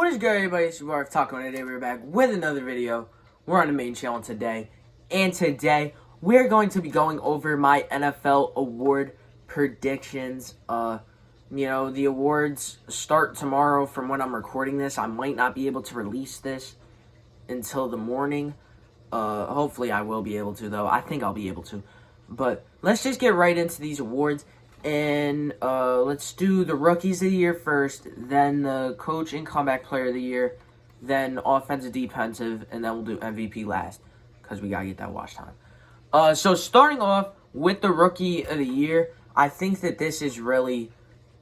What is good, everybody? It's your boy Taco, and today we're back with another video. We're on the main channel today, and today we're going to be going over my NFL award predictions. The awards start tomorrow from when I'm recording this. I might not be able to release this until the morning. Hopefully I will be able to, though. I think I'll be able to. But let's just get right into these awards. And let's do the Rookies of the Year first, then the Coach and Comeback Player of the Year, then Offensive Defensive, and then we'll do MVP last, because we got to get that watch time. So starting off with the Rookie of the Year, I think that this is really,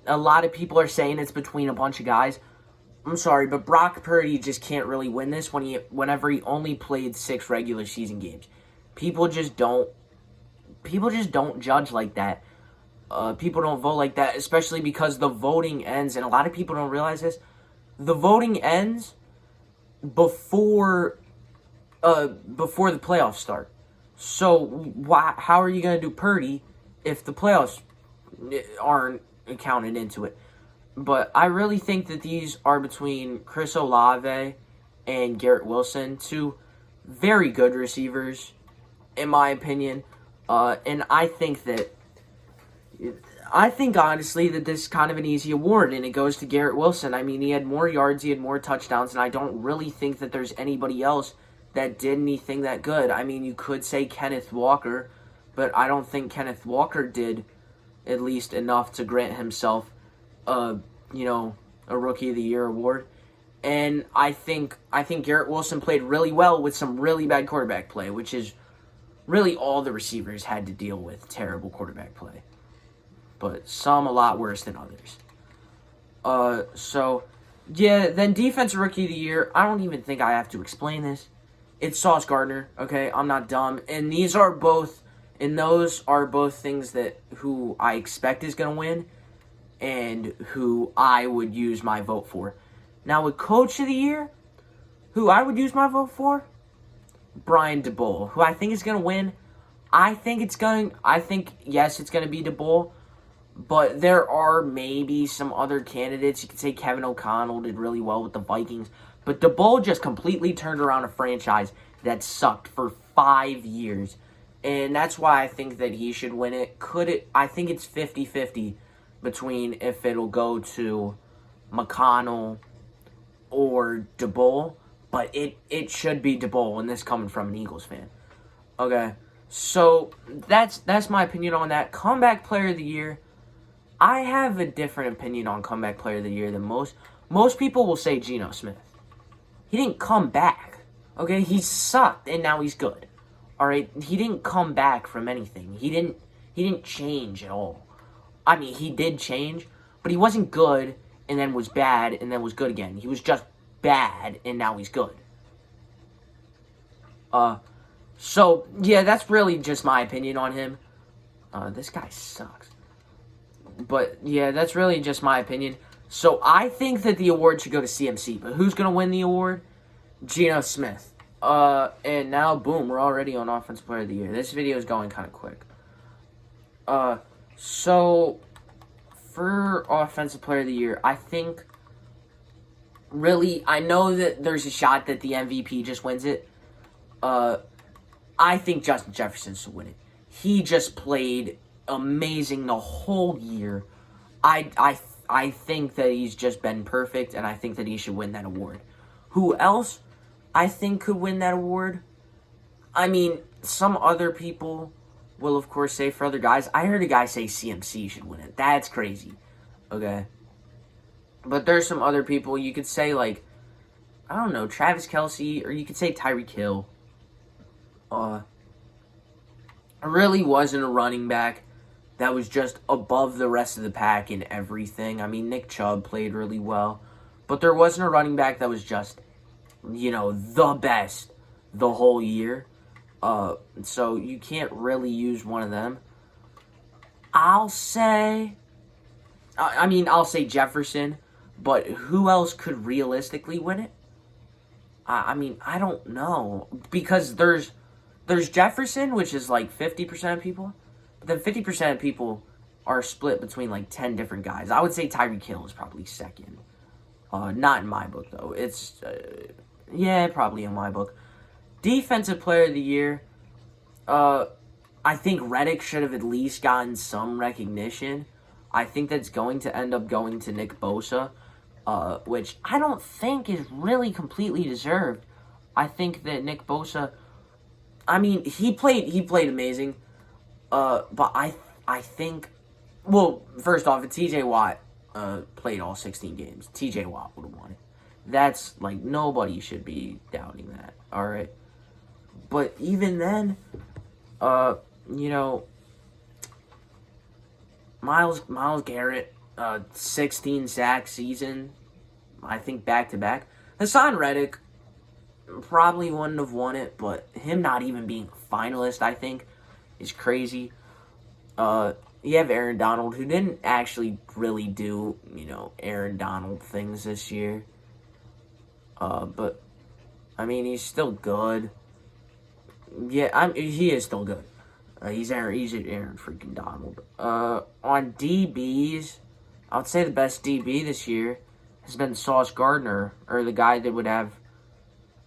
a lot of people are saying it's between a bunch of guys. I'm sorry, but Brock Purdy just can't really win this whenever he only played 6 regular season games. People just don't judge like that. People don't vote like that, especially because the voting ends, and a lot of people don't realize this. The voting ends before the playoffs start. So how are you going to do Purdy if the playoffs aren't counted into it? But I really think that these are between Chris Olave and Garrett Wilson, 2 very good receivers, in my opinion. And I think honestly that this is kind of an easy award, and it goes to Garrett Wilson. I mean, he had more yards, he had more touchdowns, and I don't really think that there's anybody else that did anything that good. I mean, you could say Kenneth Walker, but I don't think Kenneth Walker did at least enough to grant himself a Rookie of the Year award. And I think Garrett Wilson played really well with some really bad quarterback play, which is really all the receivers had to deal with, terrible quarterback play. But some a lot worse than others. Then Defensive Rookie of the Year, I don't even think I have to explain this. It's Sauce Gardner, okay? I'm not dumb. And those are both things that who I expect is going to win and who I would use my vote for. Now, with Coach of the Year, who I would use my vote for, Brian Daboll, who I think is going to win. Yes, it's going to be Daboll. But there are maybe some other candidates. You could say Kevin O'Connell did really well with the Vikings. But Daboll just completely turned around a franchise that sucked for 5 years. And that's why I think that he should win it. I think it's 50-50 between if it'll go to McConnell or Daboll. But it should be Daboll, and this coming from an Eagles fan. Okay, so that's my opinion on that. Comeback Player of the Year. I have a different opinion on Comeback Player of the Year than most. Most people will say Geno Smith. He didn't come back. Okay, he sucked and now he's good. All right, he didn't come back from anything. He didn't change at all. I mean, he did change, but he wasn't good and then was bad and then was good again. He was just bad and now he's good. So yeah, that's really just my opinion on him. This guy sucks. But, yeah, that's really just my opinion. So, I think that the award should go to CMC. But who's going to win the award? Geno Smith. And now, boom, we're already on Offensive Player of the Year. This video is going kind of quick. So, for Offensive Player of the Year, I think, really, I know that there's a shot that the MVP just wins it. I think Justin Jefferson should win it. He just played amazing the whole year. I think that he's just been perfect, and I think that he should win that award. Who else I think could win that award? I mean, some other people will, of course, say for other guys. I heard a guy say CMC should win it. That's crazy. Okay. But there's some other people. You could say, like, I don't know, Travis Kelce, or you could say Tyreek Hill. Really wasn't a running back that was just above the rest of the pack in everything. I mean, Nick Chubb played really well. But there wasn't a running back that was just, the best the whole year. So you can't really use one of them. I'll say Jefferson. But who else could realistically win it? I mean, I don't know. Because there's Jefferson, which is like 50% of people. Then 50% of people are split between like 10 different guys. I would say Tyreek Hill is probably second. Not in my book, though. It's, yeah, probably in my book. Defensive Player of the Year. I think Reddick should have at least gotten some recognition. I think that's going to end up going to Nick Bosa, which I don't think is really completely deserved. I think that Nick Bosa, I mean, he played amazing, but I think, well, first off, if TJ Watt played all 16 games, TJ Watt would have won it. That's, like, nobody should be doubting that, all right? But even then, you know, Myles Garrett, 16 sack season, I think back-to-back. Hassan Reddick probably wouldn't have won it, but him not even being a finalist, I think, is crazy. You have Aaron Donald, who didn't actually really do, you know, Aaron Donald things this year. But, I mean, he's still good. Yeah, he is still good. He's Aaron freaking Donald. On DBs, I would say the best DB this year has been Sauce Gardner, or the guy that would have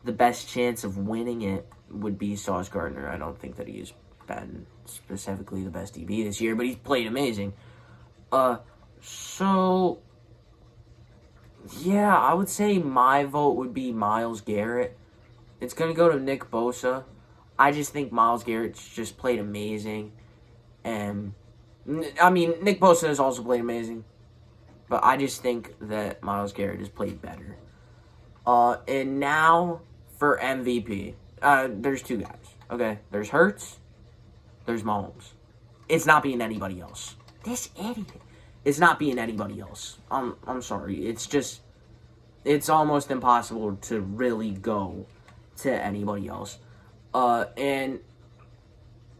the best chance of winning it would be Sauce Gardner. I don't think that he's been specifically the best DB this year, but he's played amazing. So, yeah, I would say my vote would be Myles Garrett. It's going to go to Nick Bosa. I just think Myles Garrett's just played amazing. And, I mean, Nick Bosa has also played amazing. But I just think that Myles Garrett has played better. And now for MVP. There's two guys, okay? There's Hurts. There's Mahomes. It's not being anybody else. This idiot. It's not being anybody else. I'm sorry. It's just, it's almost impossible to really go to anybody else. And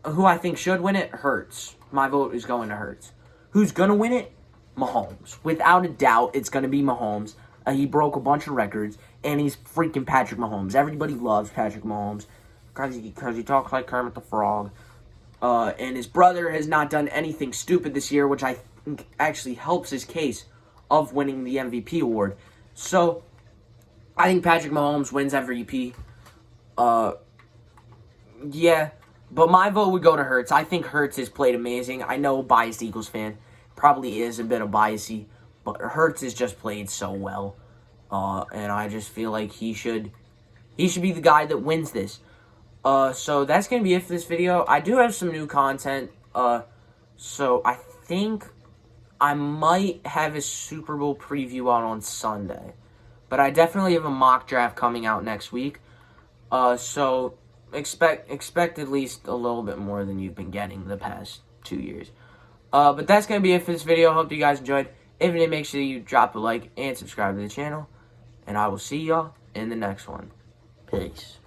who I think should win it? Hurts. My vote is going to Hurts. Who's going to win it? Mahomes. Without a doubt, it's going to be Mahomes. He broke a bunch of records, and he's freaking Patrick Mahomes. Everybody loves Patrick Mahomes because he talks like Kermit the Frog. And his brother has not done anything stupid this year, which I think actually helps his case of winning the MVP award. So, I think Patrick Mahomes wins MVP. Yeah, but my vote would go to Hurts. I think Hurts has played amazing. I know, biased Eagles fan, probably is a bit of biasy, but Hurts has just played so well. And I just feel like he should be the guy that wins this. So that's going to be it for this video. I do have some new content. So I think I might have a Super Bowl preview out on Sunday. But I definitely have a mock draft coming out next week. So expect at least a little bit more than you've been getting the past 2 years. But that's going to be it for this video. Hope you guys enjoyed. If you did, make sure you drop a like and subscribe to the channel. And I will see y'all in the next one. Peace.